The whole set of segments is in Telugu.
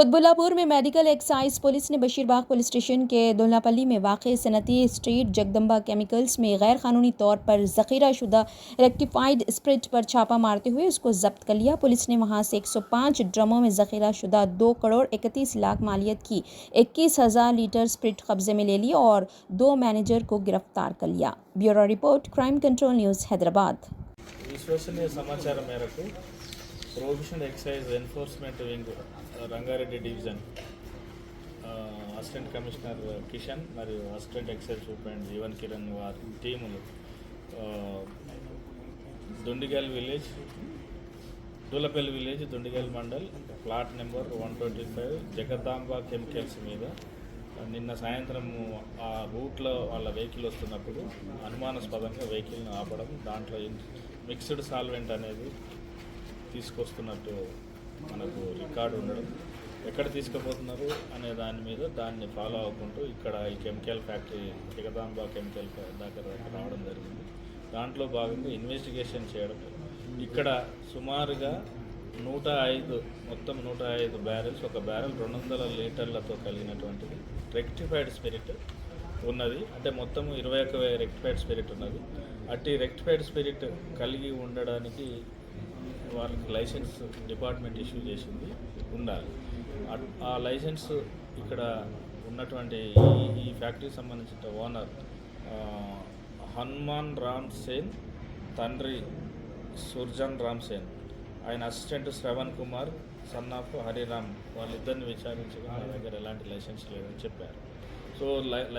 खुतबुल्लापुर में मेडिकल एक्साइज पुलिस ने बशीरबाग पुलिस स्टेशन के दुल्लापल्ली में वाक़ सनती स्ट्रीट जगदम्बा केमिकल्स में गैर कानूनी तौर पर ज़ख़ीरा शुदा रेक्टिफाइड स्प्रिट पर छापा मारते हुए उसको जब्त कर लिया। पुलिस ने वहां से 105 ड्रमों में ज़ख़ीरा शुदा 2 करोड़ 31 लाख मालियत की 21,000 लीटर स्प्रिट कब्जे में ले ली और 2 मैनेजर को गिरफ्तार कर लिया। Bureau report, crime control news, Hyderabad. విశ్వసనీయ సమాచారం మేరకు prohibition excise enforcement wing Rangareddy division assistant commissioner Kishan మరియు assistant excise superintendent Jeevan Kiran వారి టీములు Dundigal village, Dulapalli village, Dundigal mandal, plot number 125 Jagadamba chemicals మీద నిన్న సాయంత్రం ఆ రూట్లో వాళ్ళ వెహికల్ వస్తున్నప్పుడు అనుమానాస్పదంగా వెహికల్ని ఆపడం, దాంట్లో మిక్స్డ్ సాల్వెంట్ అనేది తీసుకొస్తున్నట్టు మనకు రికార్డు ఉండడం, ఎక్కడ తీసుకుపోతున్నారు అనే దాని మీద దాన్ని ఫాలో అవ్వకుంటూ ఇక్కడ ఈ కెమికల్ ఫ్యాక్టరీ జగదాంబ కెమికల్ దగ్గర రావడం జరిగింది. దాంట్లో భాగంగా ఇన్వెస్టిగేషన్ చేయడం, ఇక్కడ సుమారుగా 105 బ్యారెల్స్, ఒక బ్యారెల్ 200 లీటర్లతో కలిగినటువంటిది రెక్టిఫైడ్ స్పిరిట్ ఉన్నది. అంటే మొత్తం 21 రెక్టిఫైడ్ స్పిరిట్ ఉన్నది. అట్టి రెక్టిఫైడ్ స్పిరిట్ కలిగి ఉండడానికి వాళ్ళకి లైసెన్స్ డిపార్ట్మెంట్ ఇష్యూ చేసింది ఉండాలి. ఆ లైసెన్స్ ఇక్కడ ఉన్నటువంటి ఈ ఫ్యాక్టరీకి సంబంధించిన ఓనర్ హనుమాన్ రామ్ సేన్, తండ్రి సుర్జన్ రామ్ సేన్, ఆయన assistant Shravan Kumar, son of Hariram, వాళ్ళిద్దరిని విచారించగా నా దగ్గర ఎలాంటి లైసెన్స్ లేదని చెప్పారు. సో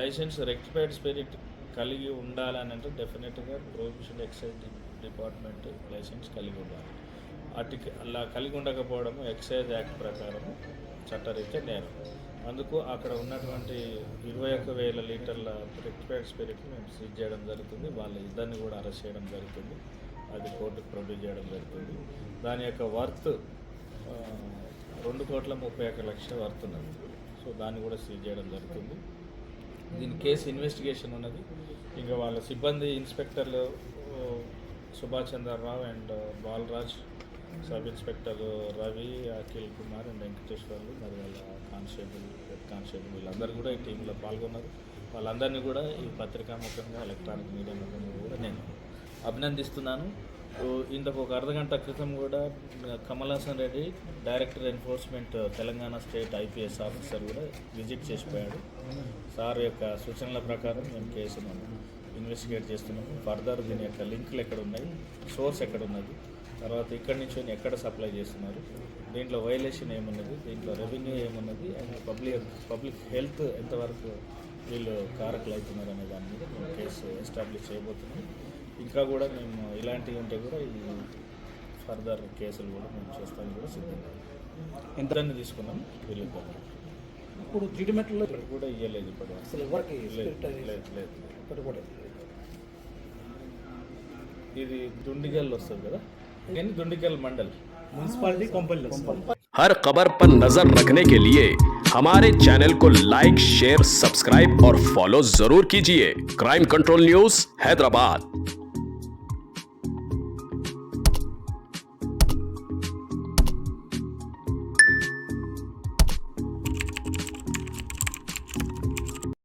లైసెన్స్ రెక్టిఫైడ్ స్పిరిట్ కలిగి ఉండాలని అంటే డెఫినెట్గా ప్రొహిబిషన్ ఎక్సైజ్ డిపార్ట్మెంట్ లైసెన్స్ కలిగి ఉండాలి. అలా కలిగి ఉండకపోవడం ఎక్సైజ్ యాక్ట్ ప్రకారం చట్టరీత్యా నేరం. అందుకు అక్కడ ఉన్నటువంటి 21,000 లీటర్ల రెక్టిఫైడ్ స్పిరిట్ని మేము సీజ్ చేయడం జరుగుతుంది. వాళ్ళ ఇద్దరిని కూడా అరెస్ట్ చేయడం జరుగుతుంది. అది కోర్టుకు ప్రొడ్యూస్ చేయడం జరుగుతుంది. దాని యొక్క వర్త్ 2,31,00,000 వర్త్ ఉన్నది. సో దాన్ని కూడా సీజ్ చేయడం జరుగుతుంది. దీని కేసు ఇన్వెస్టిగేషన్ ఉన్నది. ఇంకా వాళ్ళ సిబ్బంది ఇన్స్పెక్టర్లు Subhash Chandrarao and Balraj, sub inspector Ravi, Akhil Kumar and Venkateswarlu, మరి వాళ్ళ కానిస్టేబుల్ వీళ్ళందరూ కూడా ఈ టీంలో పాల్గొన్నారు. వాళ్ళందరినీ కూడా ఈ పత్రికాముఖంగా, ఎలక్ట్రానిక్ మీడియా ముఖంగా కూడా నేను అభినందిస్తున్నాను. ఇంతకు ఒక అర్ధగంట క్రితం కూడా Kamal Haasan Reddy, director enforcement Telangana state IPS officer కూడా విజిట్ చేసిపోయాడు. సార్ యొక్క సూచనల ప్రకారం మేము కేసును ఇన్వెస్టిగేట్ చేస్తున్నాము. ఫర్దర్ దీని యొక్క లింకులు ఎక్కడ ఉన్నాయి, సోర్స్ ఎక్కడ ఉన్నది, తర్వాత ఇక్కడి నుంచి ఎక్కడ సప్లై చేస్తున్నారు, దీంట్లో వైలేషన్ ఏమున్నది, దీంట్లో రెవెన్యూ ఏమున్నది, అండ్ పబ్లిక్ హెల్త్ ఎంతవరకు వీళ్ళు కారకులు అవుతున్నారు అనే దాని మీద మేము కేసు ఎస్టాబ్లిష్ చేయబోతున్నాం. ఇంకా కూడా మేము ఇలాంటివి ఉంటే కూడా ఈ ఫర్దర్ కేసులు కూడా మేము చేస్తాను కూడా సిద్ధంగా ఎంతని తీసుకున్నాం. వీళ్ళకి ఇప్పుడు ట్రీట్మెంట్లో కూడా ఇవ్వలేదు ఇప్పుడు అసలు ఎవరికి లేదు. ఇది దుండిగల్ వస్తుంది కదా, దుండిగల్ మండల్ म्यूनसिपालिटी कंपनी। हर खबर पर नजर रखने के लिए हमारे चैनल को लाइक, शेयर, सब्सक्राइब और फॉलो जरूर कीजिए। Crime control news, Hyderabad.